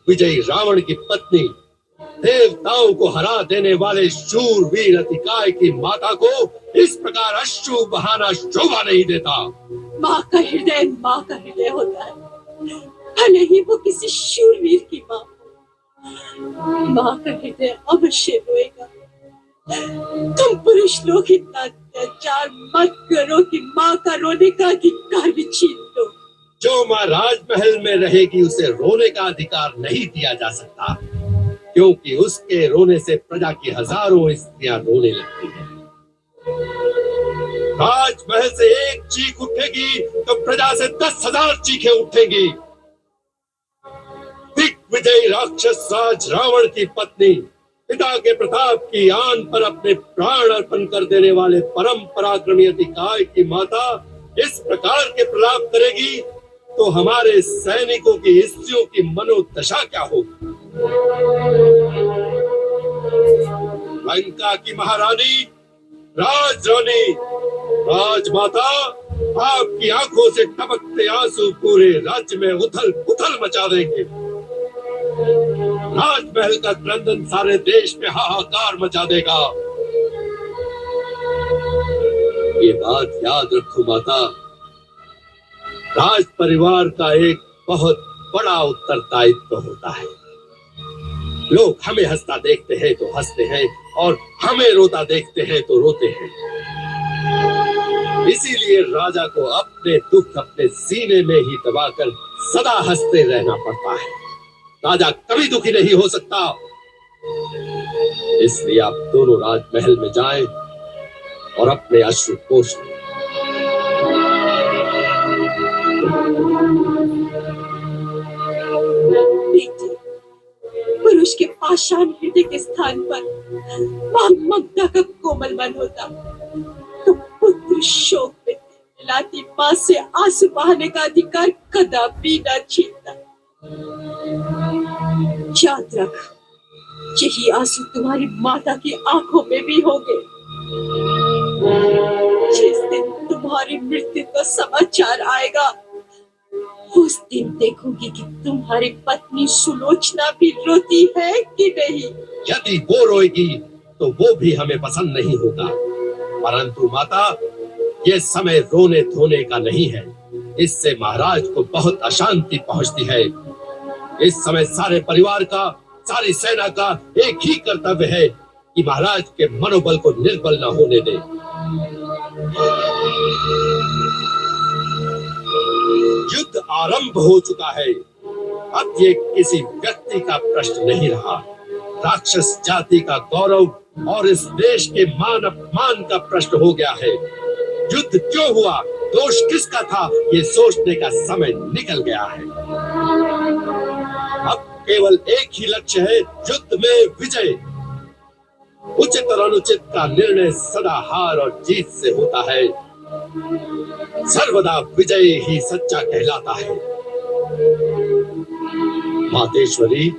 विजयी रावण की पत्नी, देवताओं को हरा देने वाले शूरवीर अतिकाय की माता को इस प्रकार अश्रु बहाना शोभा नहीं देता। माँ का हृदय होता है, भले ही वो किसी शूरवीर की माँ। माँ का हृदय अवश्य रोएगा। तुम पुरुष लोग इतना अत्याचार मत करो कि माँ का रोने का अधिकार भी छीन लो। जो माँ राजमहल में रहेगी उसे रोने का अधिकार नहीं दिया जा सकता, क्योंकि उसके रोने से प्रजा की हजारों स्त्रियां रोने लगती हैं। राजमहल से एक चीख उठेगी तो प्रजा से 10,000 चीखें उठेंगी। दिग्विजयी राक्षस राज रावण की पत्नी, पिता के प्रताप की आन पर अपने प्राण अर्पण कर देने वाले परम पराक्रमी अतिकाय की माता इस प्रकार के प्रलाप करेगी तो हमारे सैनिकों की स्त्रियों की मनोदशा क्या होगी। लंका की महारानी, राजरानी, राजमाता, आपकी आंखों से टपकते आंसू पूरे राज्य में उथल पुथल मचा देंगे। राजमहल का क्रंदन सारे देश में हाहाकार मचा देगा। ये बात याद रखो माता, राज परिवार का एक बहुत बड़ा उत्तरदायित्व होता है। लोग हमें हंसता देखते हैं तो हंसते हैं और हमें रोता देखते हैं तो रोते हैं। इसीलिए राजा को अपने दुख अपने सीने में ही दबाकर सदा हंसते रहना पड़ता है। राजा कभी दुखी नहीं हो सकता। इसलिए आप दोनों राजमहल में जाएं और अपने अश्रु पोंछ लें। पुरुष के पाषाण हृदय के स्थान पर मां ममता का कोमल मन होता तो पुत्र शोक में मिलाती मां से आंसू बहाने का अधिकार कदापि न छीनता। याद रख, यही आंसू तुम्हारी माता की आंखों में भी होंगे। जिस दिन तुम्हारी मृत्यु का समाचार आएगा उस दिन देखोगी कि तुम्हारी पत्नी सुलोचना भी रोती है कि नहीं। यदि वो रोएगी तो वो भी हमें पसंद नहीं होगा, परंतु माता ये समय रोने धोने का नहीं है। इससे महाराज को बहुत अशांति पहुंचती है। इस समय सारे परिवार का, सारी सेना का एक ही कर्तव्य है कि महाराज के मनोबल को निर्बल न होने दे। युद्ध आरंभ हो चुका है। अब ये किसी व्यक्ति का प्रश्न नहीं रहा, राक्षस जाति का गौरव और इस देश के मान अपमान का प्रश्न हो गया है। युद्ध क्यों हुआ, दोष किसका था, ये सोचने का समय निकल गया है। अब केवल एक ही लक्ष्य है, युद्ध में विजय। उचित और अनुचित का निर्णय सदा हार और जीत से होता है। सर्वदा विजय ही सच्चा कहलाता है। मातेश्वरी,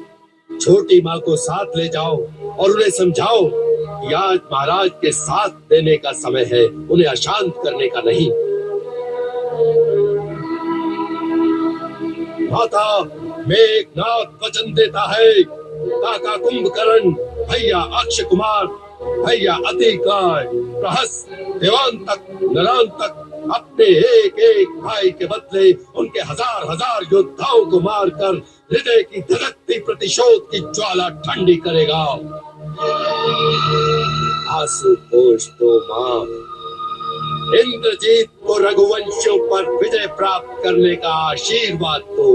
छोटी माँ को साथ ले जाओ और उन्हें समझाओ कि आज महाराज के साथ देने का समय है, उन्हें अशांत करने का नहीं। माता, मेघनाद वचन देता है, काका कुंभकर्ण, भैया अक्षय कुमार, भैया अतिकाय, प्रहस्त, देवांतक, नरांतक अपने एक एक भाई के बदले उनके हजार हजार योद्धाओं को मारकर हृदय की धधकती प्रतिशोध की ज्वाला ठंडी करेगा। आंसू पोंछ दो मां, इंद्रजीत को रघुवंशियों पर विजय प्राप्त करने का आशीर्वाद दो।